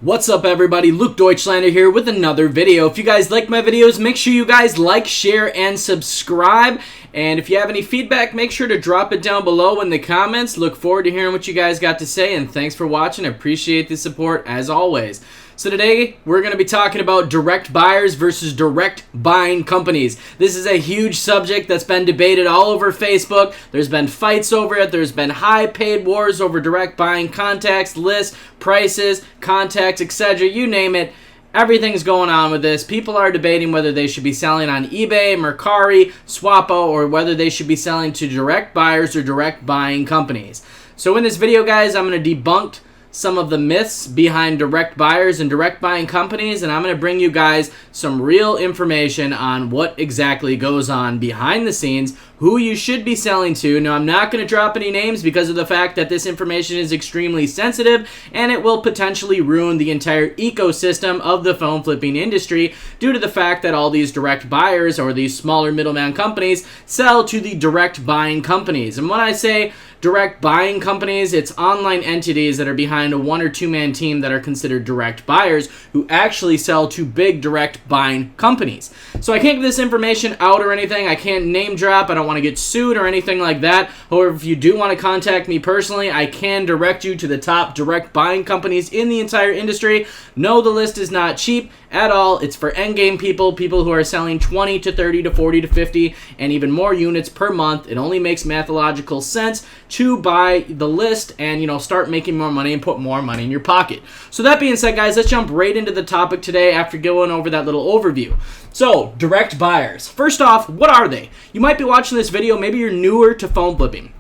What's up everybody, Luke Deutschlander here with another video. If you guys like my videos, make sure you guys like, share, and subscribe. And if you have any feedback, make sure to drop it down below in the comments. Look forward to hearing what you guys got to say, and thanks for watching. I appreciate the support as always. So today, we're going to be talking about direct buyers versus direct buying companies. This is a huge subject that's been debated all over Facebook. There's been fights over it. There's been high paid wars over direct buying contacts, lists, prices, contacts, etc. You name it. Everything's going on with this. People are debating whether they should be selling on eBay, Mercari, Swappo, or whether they should be selling to direct buyers or direct buying companies. So in this video, guys, I'm going to debunk some of the myths behind direct buyers and direct buying companies, and I'm going to bring you guys some real information on what exactly goes on behind the scenes, who you should be selling to. Now, I'm not going to drop any names because of the fact that this information is extremely sensitive and it will potentially ruin the entire ecosystem of the phone flipping industry due to the fact that all these direct buyers or these smaller middleman companies sell to the direct buying companies. And when I say direct buying companies, it's online entities that are behind a one or two man team that are considered direct buyers who actually sell to big direct buying companies. So I can't give this information out or anything. I can't name drop. I don't want to get sued or anything like that. However, if you do want to contact me personally, I can direct you to the top direct buying companies in the entire industry. No, the list is not cheap at all. It's for endgame people who are selling 20 to 30 to 40 to 50 and even more units per month. It only makes mathological sense to buy the list and, start making more money and put more money in your pocket. So that being said, guys, let's jump right into the topic today after going over that little overview. So, direct buyers. First off, what are they? You might be watching this video, maybe you're newer to phone flipping.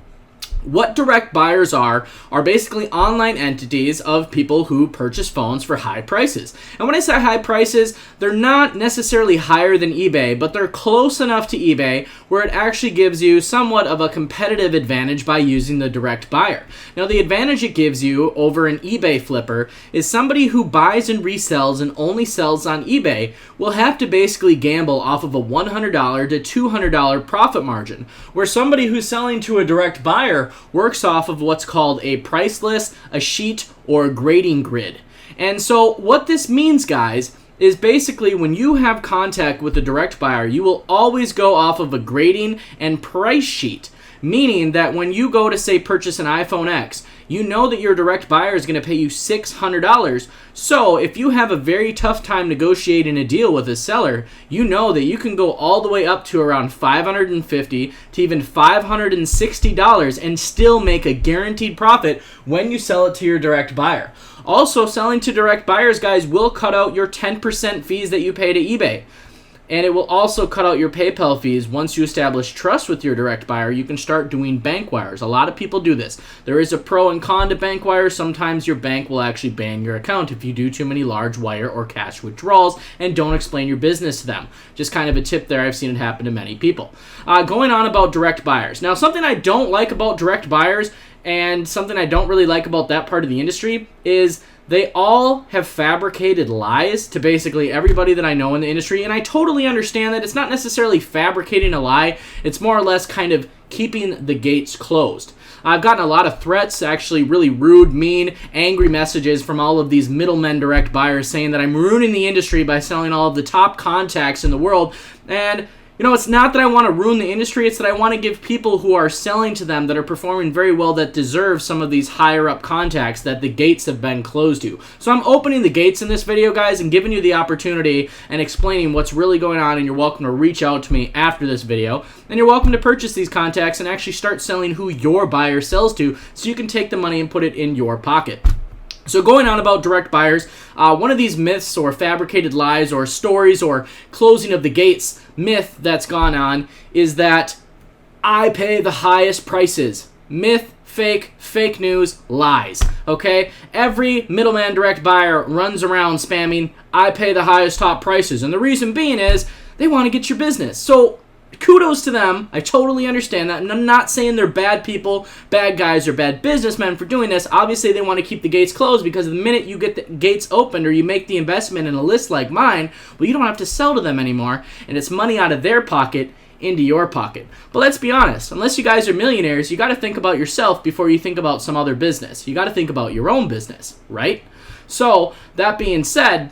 What direct buyers are basically online entities of people who purchase phones for high prices. And when I say high prices, they're not necessarily higher than eBay, but they're close enough to eBay where it actually gives you somewhat of a competitive advantage by using the direct buyer. Now, the advantage it gives you over an eBay flipper is somebody who buys and resells and only sells on eBay will have to basically gamble off of a $100 to $200 profit margin, where somebody who's selling to a direct buyer works off of what's called a price list, a sheet, or a grading grid. And so what this means, guys, is basically when you have contact with a direct buyer, you will always go off of a grading and price sheet, meaning that when you go to, say, purchase an iPhone X, you know that your direct buyer is going to pay you $600. So if you have a very tough time negotiating a deal with a seller, you know that you can go all the way up to around $550 to even $560 and still make a guaranteed profit when you sell it to your direct buyer. Also, selling to direct buyers, guys, will cut out your 10% fees that you pay to eBay. And it will also cut out your PayPal fees. Once you establish trust with your direct buyer, you can start doing bank wires. A lot of people do this. There is a pro and con to bank wires. Sometimes your bank will actually ban your account if you do too many large wire or cash withdrawals and don't explain your business to them. Just kind of a tip there. I've seen it happen to many people. Going on about direct buyers. Now, something I don't like about direct buyers and something I don't really like about that part of the industry is they all have fabricated lies to basically everybody that I know in the industry, and I totally understand that. It's not necessarily fabricating a lie. It's more or less kind of keeping the gates closed. I've gotten a lot of threats, actually really rude, mean, angry messages from all of these middlemen direct buyers saying that I'm ruining the industry by selling all of the top contacts in the world. And it's not that I want to ruin the industry, it's that I want to give people who are selling to them that are performing very well, that deserve some of these higher up contacts that the gates have been closed to. So I'm opening the gates in this video, guys, and giving you the opportunity and explaining what's really going on, and you're welcome to reach out to me after this video. And you're welcome to purchase these contacts and actually start selling who your buyer sells to so you can take the money and put it in your pocket. So going on about direct buyers, one of these myths or fabricated lies or stories or closing of the gates myth that's gone on is that I pay the highest prices. Myth, fake news, lies, okay? Every middleman direct buyer runs around spamming, I pay the highest top prices. And the reason being is they want to get your business. So kudos to them. I totally understand that. And I'm not saying they're bad people, bad guys, or bad businessmen for doing this. Obviously, they want to keep the gates closed because the minute you get the gates opened or you make the investment in a list like mine, well, you don't have to sell to them anymore, and it's money out of their pocket into your pocket. But let's be honest, unless you guys are millionaires, you got to think about yourself before you think about some other business. You got to think about your own business, right? So that being said,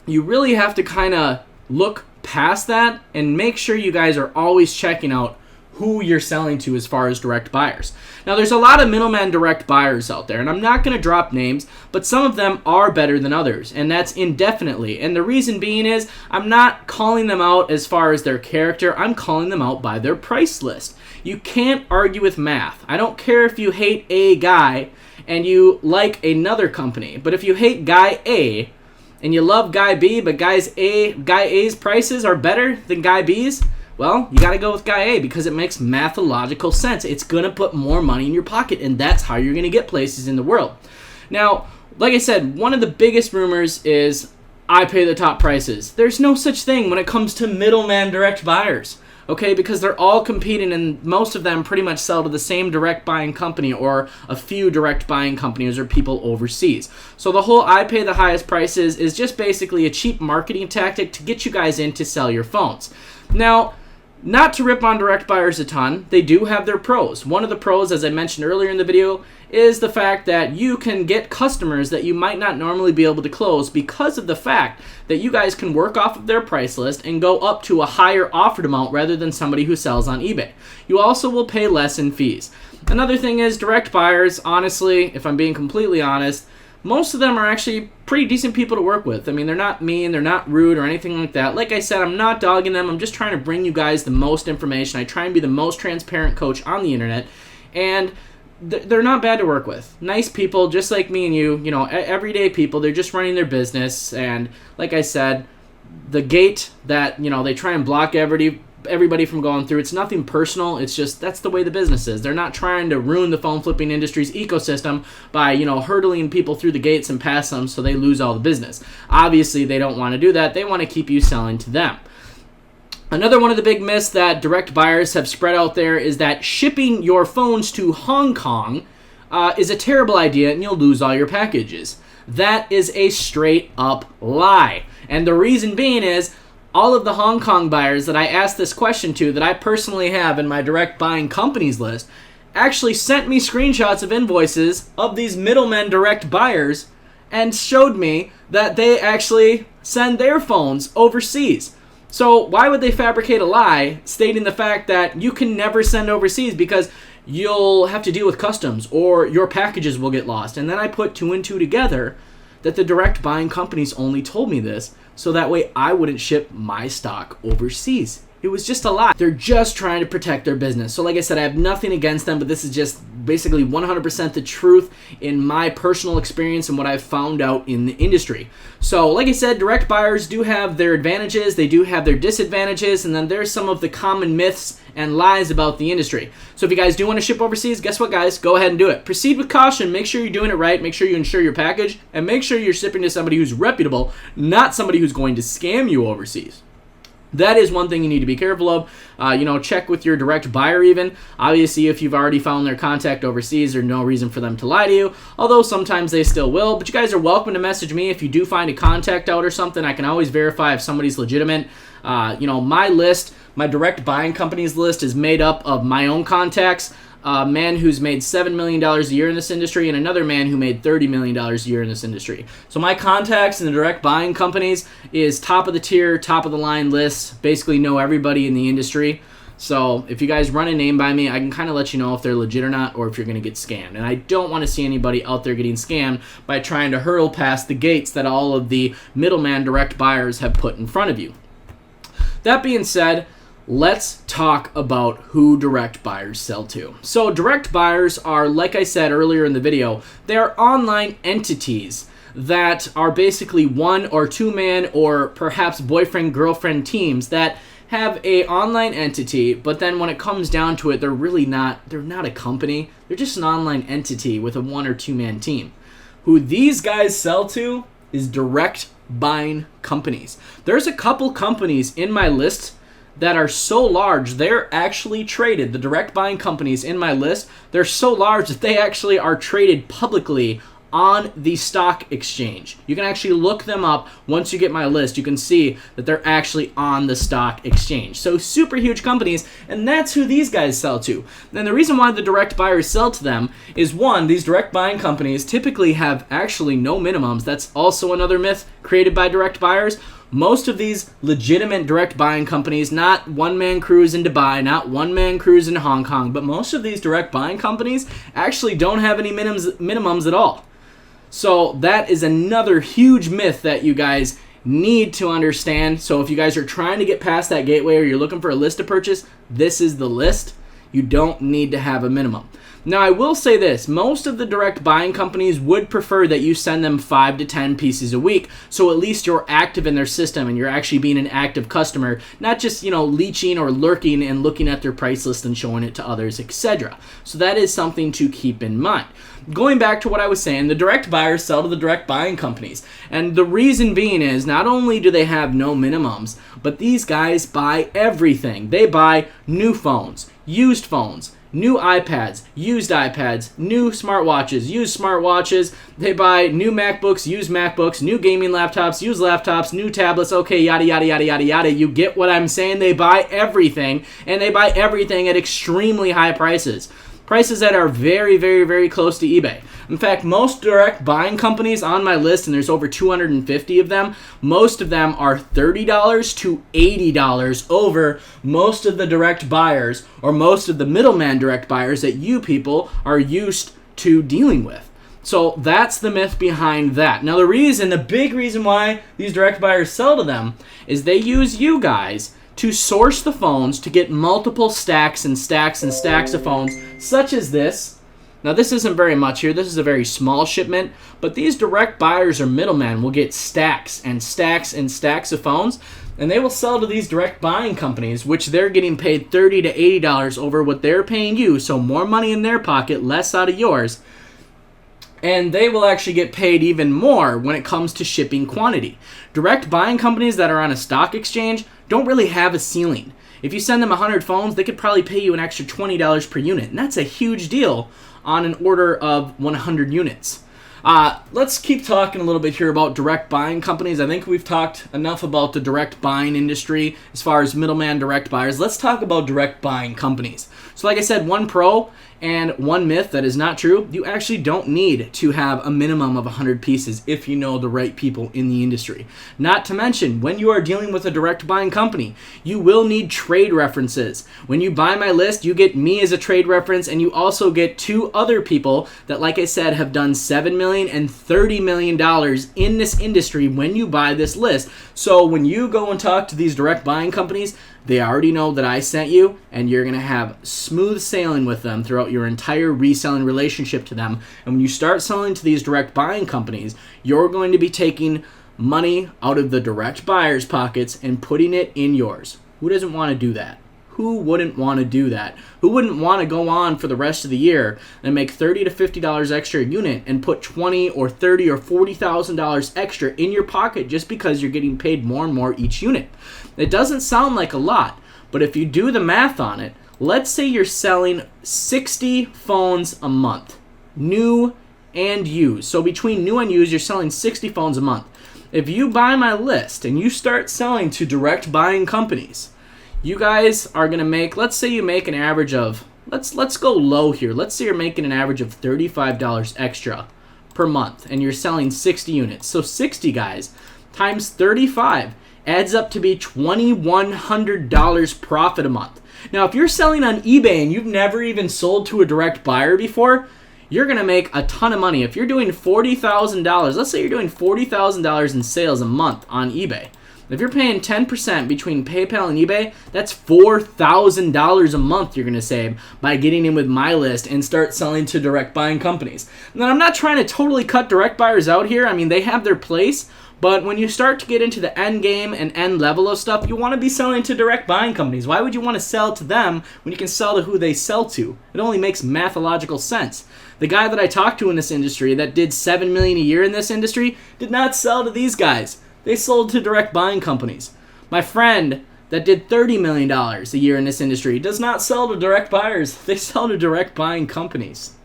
you really have to kind of look past that and make sure you guys are always checking out who you're selling to as far as direct buyers. Now, there's a lot of middleman direct buyers out there, and I'm not going to drop names, but some of them are better than others, and that's indefinitely. And the reason being is I'm not calling them out as far as their character. I'm calling them out by their price list. You can't argue with math. I don't care if you hate a guy and you like another company, but if you hate guy A and you love guy B, but guy A's prices are better than guy B's, well, you got to go with guy A because it makes mathological sense. It's going to put more money in your pocket, and that's how you're going to get places in the world. Now, like I said, one of the biggest rumors is I pay the top prices. There's no such thing when it comes to middleman direct buyers, okay, because they're all competing, and most of them pretty much sell to the same direct buying company or a few direct buying companies or people overseas. So the whole I pay the highest prices is just basically a cheap marketing tactic to get you guys in to sell your phones. Now, not to rip on direct buyers a ton, they do have their pros. One of the pros, as I mentioned earlier in the video, is the fact that you can get customers that you might not normally be able to close because of the fact that you guys can work off of their price list and go up to a higher offered amount rather than somebody who sells on eBay. You also will pay less in fees. Another thing is direct buyers, honestly, if I'm being completely honest, most of them are actually pretty decent people to work with. I mean, they're not mean, they're not rude or anything like that. Like I said, I'm not dogging them. I'm just trying to bring you guys the most information. I try and be the most transparent coach on the internet, and they're not bad to work with. Nice people, just like me and you know, everyday people. They're just running their business, and like I said, the gate that, you know, they try and block everybody from going through, it's nothing personal. It's just that's the way the business is. They're not trying to ruin the phone flipping industry's ecosystem by, you know, hurdling people through the gates and past them so they lose all the business. Obviously, they don't want to do that. They want to keep you selling to them. Another one of the big myths that direct buyers have spread out there is that shipping your phones to Hong Kong is a terrible idea and you'll lose all your packages. That is a straight up lie. And the reason being is all of the Hong Kong buyers that I asked this question to, that I personally have in my direct buying companies list, actually sent me screenshots of invoices of these middlemen direct buyers and showed me that they actually send their phones overseas. So why would they fabricate a lie stating the fact that you can never send overseas because you'll have to deal with customs or your packages will get lost? And then I put two and two together that the direct buying companies only told me this so that way I wouldn't ship my stock overseas. It was just a lie. They're just trying to protect their business. So like I said, I have nothing against them, but this is just basically 100% the truth in my personal experience and what I've found out in the industry. So like I said, direct buyers do have their advantages, they do have their disadvantages, and then there's some of the common myths and lies about the industry. So if you guys do want to ship overseas, guess what, guys? Go ahead and do it. Proceed with caution. Make sure you're doing it right. Make sure you insure your package, and make sure you're shipping to somebody who's reputable, not somebody who's going to scam you overseas. That is one thing you need to be careful of. Check with your direct buyer even. Obviously, if you've already found their contact overseas, there's no reason for them to lie to you, although sometimes they still will. But you guys are welcome to message me if you do find a contact out or something. I can always verify if somebody's legitimate. My list, my direct buying company's list is made up of my own contacts, a man who's made $7 million a year in this industry, and another man who made $30 million a year in this industry. So my contacts in the direct buying companies is top of the tier, top of the line list, basically know everybody in the industry. So if you guys run a name by me, I can kind of let you know if they're legit or not, or if you're going to get scammed. And I don't want to see anybody out there getting scammed by trying to hurl past the gates that all of the middleman direct buyers have put in front of you. That being said, let's talk about who direct buyers sell to. So direct buyers are, like I said earlier in the video, they're online entities that are basically one or two man or perhaps boyfriend-girlfriend teams that have a online entity, but then when it comes down to it, they're not a company. They're just an online entity with a one or two man team. Who these guys sell to is direct buying companies. There's a couple companies in my list that are so large, they're actually traded. The direct buying companies in my list, they're so large that they actually are traded publicly on the stock exchange. You can actually look them up. Once you get my list, you can see that they're actually on the stock exchange. So super huge companies, and that's who these guys sell to. And the reason why the direct buyers sell to them is, one, these direct buying companies typically have actually no minimums. That's also another myth created by direct buyers. Most of these legitimate direct buying companies, not one-man crews in Dubai, not one-man crews in Hong Kong, but most of these direct buying companies actually don't have any minimums at all. So that is another huge myth that you guys need to understand. So if you guys are trying to get past that gateway or you're looking for a list to purchase, this is the list. You don't need to have a minimum. Now, I will say this. Most of the direct buying companies would prefer that you send them 5 to 10 pieces a week, so at least you're active in their system and you're actually being an active customer, not just, leeching or lurking and looking at their price list and showing it to others, etc. So that is something to keep in mind. Going back to what I was saying, the direct buyers sell to the direct buying companies. And the reason being is not only do they have no minimums, but these guys buy everything. They buy new phones, used phones, new iPads, new smartwatches, used smartwatches. They buy new MacBooks, used MacBooks, new gaming laptops, used laptops, new tablets, okay, yada, yada, yada, yada, yada. You get what I'm saying? They buy everything, and they buy everything at extremely high prices. Prices that are very, very, very close to eBay. In fact, most direct buying companies on my list, and there's over 250 of them, most of them are $30 to $80 over most of the direct buyers or most of the middleman direct buyers that you people are used to dealing with. So that's the myth behind that. Now the big reason why these direct buyers sell to them is they use you guys to source the phones to get multiple stacks and stacks and stacks of phones, such as this. Now, this isn't very much here. This is a very small shipment, but these direct buyers or middlemen will get stacks and stacks and stacks of phones, and they will sell to these direct buying companies, which they're getting paid $30 to $80 over what they're paying you, so more money in their pocket, less out of yours. And they will actually get paid even more when it comes to shipping quantity. Direct buying companies that are on a stock exchange don't really have a ceiling. If you send them 100 phones, they could probably pay you an extra $20 per unit, and that's a huge deal on an order of 100 units. Let's keep talking a little bit here about direct buying companies. I think we've talked enough about the direct buying industry as far as middleman direct buyers. Let's talk about direct buying companies. So like I said, one pro and one myth that is not true. You actually don't need to have a minimum of 100 pieces if you know the right people in the industry. Not to mention, when you are dealing with a direct buying company, you will need trade references. When you buy my list, you get me as a trade reference, and you also get 2 other people that, like I said, have done $7 million and $30 million in this industry when you buy this list. So when you go and talk to these direct buying companies, they already know that I sent you, and you're going to have smooth sailing with them throughout your entire reselling relationship to them. And when you start selling to these direct buying companies, you're going to be taking money out of the direct buyers' pockets and putting it in yours. Who doesn't want to do that? Who wouldn't want to do that? Who wouldn't want to go on for the rest of the year and make $30 to $50 extra a unit and put $20 or $30 or $40,000 extra in your pocket just because you're getting paid more and more each unit? It doesn't sound like a lot, but if you do the math on it, let's say you're selling 60 phones a month, new and used. So between new and used, you're selling 60 phones a month. If you buy my list and you start selling to direct buying companies, you guys are going to make, let's say you make an average of, let's go low here. Let's say you're making an average of $35 extra per month and you're selling 60 units. So 60 guys times 35 adds up to be $2,100 profit a month. Now, if you're selling on eBay and you've never even sold to a direct buyer before, you're going to make a ton of money. If you're doing $40,000, let's say you're doing $40,000 in sales a month on eBay. If you're paying 10% between PayPal and eBay, that's $4,000 a month you're going to save by getting in with my list and start selling to direct buying companies. Now, I'm not trying to totally cut direct buyers out here. I mean, they have their place. But when you start to get into the end game and end level of stuff, you want to be selling to direct buying companies. Why would you want to sell to them when you can sell to who they sell to? It only makes mathological sense. The guy that I talked to in this industry that did $7 million a year in this industry did not sell to these guys. They sold to direct buying companies. My friend that did $30 million a year in this industry does not sell to direct buyers. They sell to direct buying companies.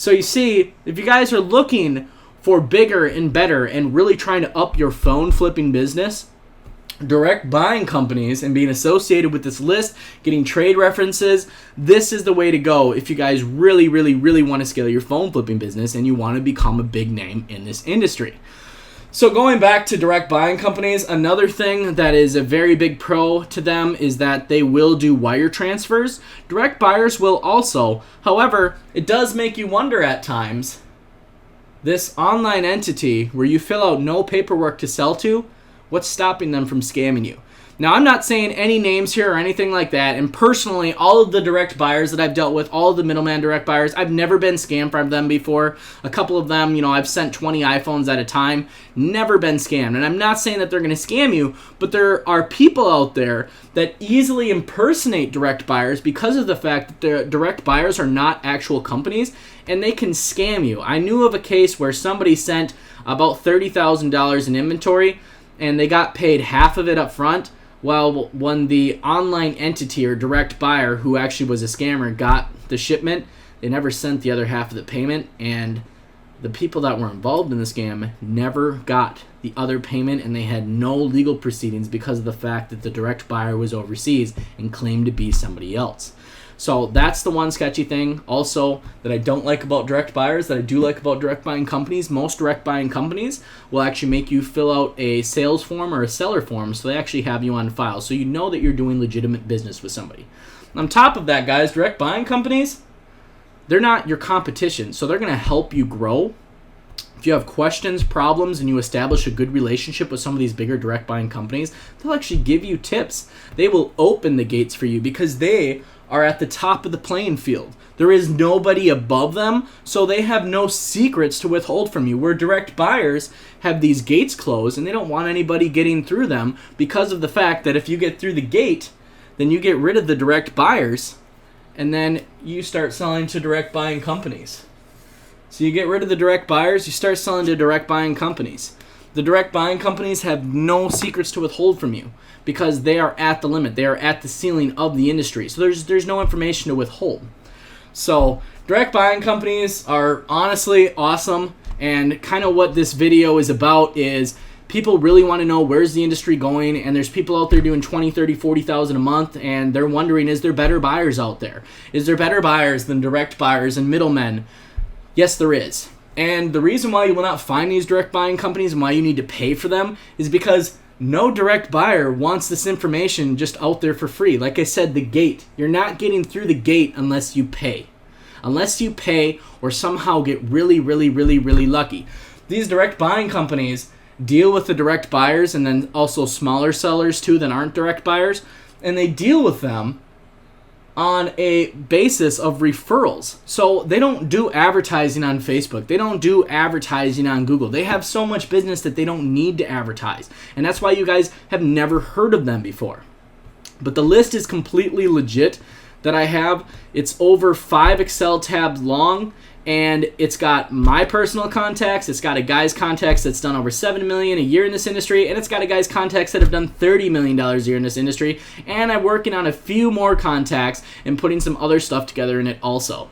So you see, if you guys are looking for bigger and better and really trying to up your phone flipping business, direct buying companies and being associated with this list, getting trade references, this is the way to go if you guys really, really, really want to scale your phone flipping business and you want to become a big name in this industry. So going back to direct buying companies, another thing that is a very big pro to them is that they will do wire transfers. Direct buyers will also. However, it does make you wonder at times, this online entity where you fill out no paperwork to sell to, what's stopping them from scamming you? Now, I'm not saying any names here or anything like that, and personally, all of the direct buyers that I've dealt with, all of the middleman direct buyers, I've never been scammed from them before. A couple of them, I've sent 20 iPhones at a time, never been scammed. And I'm not saying that they're going to scam you, but there are people out there that easily impersonate direct buyers because of the fact that the direct buyers are not actual companies, and they can scam you. I knew of a case where somebody sent about $30,000 in inventory, and they got paid half of it up front. Well, when the online entity or direct buyer, who actually was a scammer, got the shipment, they never sent the other half of the payment, and the people that were involved in the scam never got the other payment, and they had no legal proceedings because of the fact that the direct buyer was overseas and claimed to be somebody else. So that's the one sketchy thing also that I don't like about direct buyers, that I do like about direct buying companies. Most direct buying companies will actually make you fill out a sales form or a seller form, so they actually have you on file, so you know that you're doing legitimate business with somebody. On top of that, guys, direct buying companies, they're not your competition, so they're going to help you grow. If you have questions, problems, and you establish a good relationship with some of these bigger direct buying companies, they'll actually give you tips. They will open the gates for you because they are at the top of the playing field. There is nobody above them, so they have no secrets to withhold from you. Where direct buyers have these gates closed and they don't want anybody getting through them because of the fact that if you get through the gate, then you get rid of the direct buyers and then you start selling to direct buying companies. So you get rid of the direct buyers, you start selling to direct buying companies. The direct buying companies have no secrets to withhold from you because they are at the limit. They are at the ceiling of the industry. So there's no information to withhold. So direct buying companies are honestly awesome, and kind of what this video is about is people really want to know where's the industry going, and there's people out there doing 20, 30, 40,000 a month, and they're wondering, is there better buyers out there? Is there better buyers than direct buyers and middlemen? Yes, there is. And the reason why you will not find these direct buying companies and why you need to pay for them is because no direct buyer wants this information just out there for free. Like I said, the gate. You're not getting through the gate unless you pay. Unless you pay or somehow get really, really, really, really lucky. These direct buying companies deal with the direct buyers and then also smaller sellers too that aren't direct buyers. And they deal with them on a basis of referrals. So they don't do advertising on Facebook. They don't do advertising on Google. They have so much business that they don't need to advertise. And that's why you guys have never heard of them before. But the list is completely legit that I have. It's over 5 Excel tabs long, and it's got my personal contacts, it's got a guy's contacts that's done over $7 million a year in this industry, and it's got a guy's contacts that have done $30 million a year in this industry, and I'm working on a few more contacts and putting some other stuff together in it also.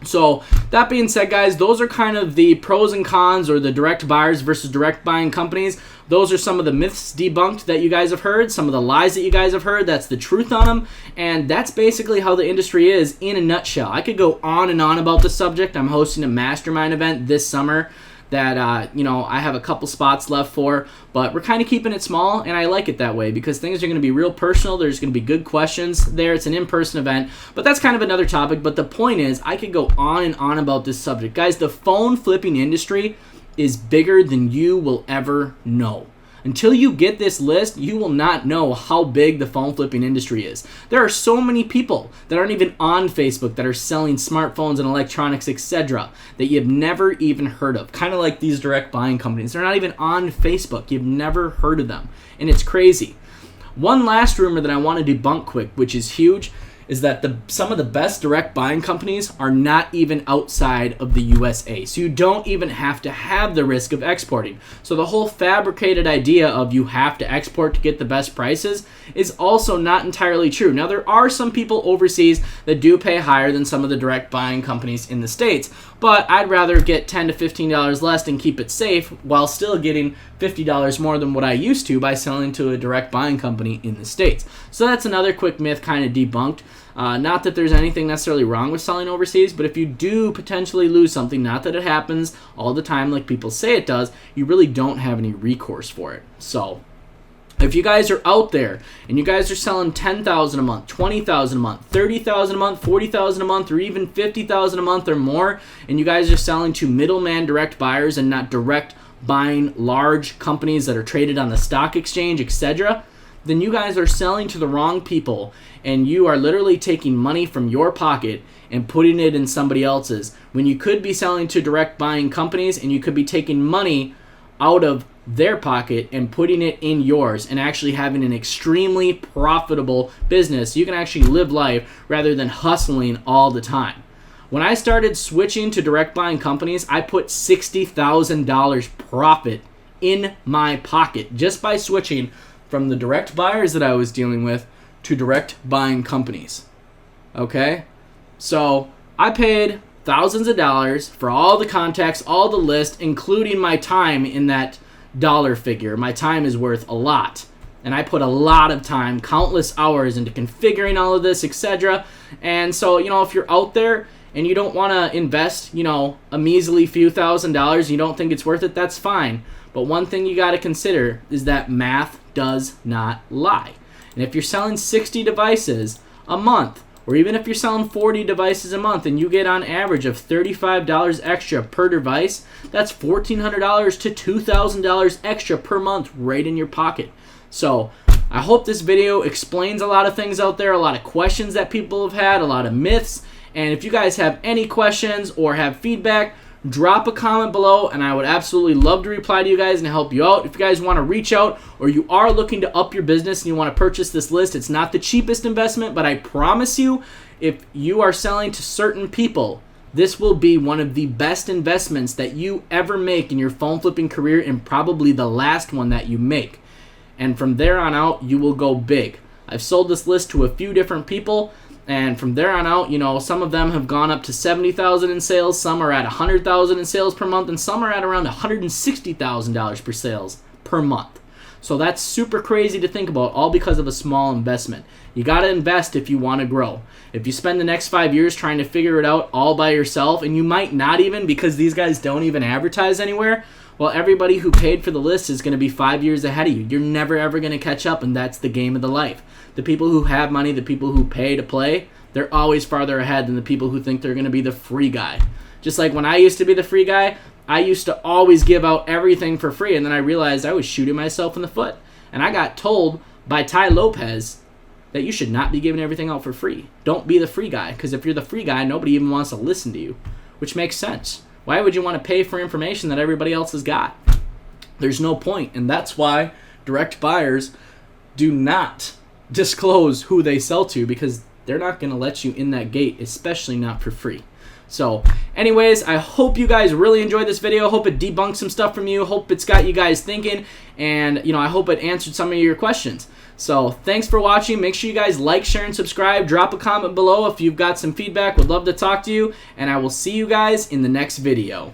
So that being said, guys, those are kind of the pros and cons, or the direct buyers versus direct buying companies. Those are some of the myths debunked that you guys have heard, some of the lies that you guys have heard. That's the truth on them, and that's basically how the industry is in a nutshell. I could go on and on about the subject. I'm hosting a Mastermind event this summer that I have a couple spots left for, but we're kind of keeping it small, and I like it that way because things are going to be real personal. There's going to be good questions there. It's an in-person event, but that's kind of another topic. But the point is, I could go on and on about this subject. Guys, the phone flipping industry is bigger than you will ever know. Until you get this list, you will not know how big the phone flipping industry is. There are so many people that aren't even on Facebook that are selling smartphones and electronics, etc., that you've never even heard of. Kind of like these direct buying companies. They're not even on Facebook. You've never heard of them. And it's crazy. One last rumor that I want to debunk quick, which is huge, is that some of the best direct buying companies are not even outside of the USA. So you don't even have to have the risk of exporting. So the whole fabricated idea of you have to export to get the best prices is also not entirely true. Now, there are some people overseas that do pay higher than some of the direct buying companies in the States, but I'd rather get $10 to $15 less and keep it safe while still getting $50 more than what I used to by selling to a direct buying company in the States. So that's another quick myth kind of debunked. Not that there's anything necessarily wrong with selling overseas, but if you do potentially lose something, not that it happens all the time like people say it does, you really don't have any recourse for it. So if you guys are out there and you guys are selling $10,000 a month, $20,000 a month, $30,000 a month, $40,000 a month, or even $50,000 a month or more, and you guys are selling to middleman direct buyers and not direct buying large companies that are traded on the stock exchange, etc., then you guys are selling to the wrong people, and you are literally taking money from your pocket and putting it in somebody else's, when you could be selling to direct buying companies and you could be taking money out of their pocket and putting it in yours and actually having an extremely profitable business. You can actually live life rather than hustling all the time. When I started switching to direct buying companies, I put $60,000 profit in my pocket just by switching from the direct buyers that I was dealing with to direct buying companies. Okay? So I paid thousands of dollars for all the contacts, all the lists, including my time in that dollar figure. My time is worth a lot. And I put a lot of time, countless hours into configuring all of this, etc. And so, if you're out there and you don't want to invest, a measly few $1,000s, you don't think it's worth it, that's fine. But one thing you got to consider is that math does not lie. And if you're selling 60 devices a month, or even if you're selling 40 devices a month and you get on average of $35 extra per device, that's $1,400 to $2,000 extra per month right in your pocket. So I hope this video explains a lot of things out there, a lot of questions that people have had, a lot of myths. And if you guys have any questions or have feedback, drop a comment below and I would absolutely love to reply to you guys and help you out. If you guys want to reach out or you are looking to up your business and you want to purchase this list, it's not the cheapest investment, but I promise you, if you are selling to certain people, this will be one of the best investments that you ever make in your phone flipping career, and probably the last one that you make. And from there on out, you will go big. I've sold this list to a few different people, and from there on out, some of them have gone up to $70,000 in sales, some are at $100,000 in sales per month, and some are at around $160,000 per sales per month. So that's super crazy to think about, all because of a small investment. You got to invest if you want to grow. If you spend the next 5 years trying to figure it out all by yourself, and you might not even, because these guys don't even advertise anywhere, well, everybody who paid for the list is going to be 5 years ahead of you. You're never ever going to catch up, and that's the game of the life. The people who have money, the people who pay to play, they're always farther ahead than the people who think they're going to be the free guy. Just like when I used to be the free guy, I used to always give out everything for free, and then I realized I was shooting myself in the foot. And I got told by Ty Lopez that you should not be giving everything out for free. Don't be the free guy, because if you're the free guy, nobody even wants to listen to you, which makes sense. Why would you want to pay for information that everybody else has got? There's no point, and that's why direct buyers do not disclose who they sell to, because they're not going to let you in that gate, especially not for free. So anyways, I hope you guys really enjoyed this video. Hope it debunked some stuff from you. Hope it's got you guys thinking, and I hope it answered some of your questions. So thanks for watching. Make sure you guys like, share, and subscribe. Drop a comment below if you've got some feedback. Would love to talk to you, and I will see you guys in the next video.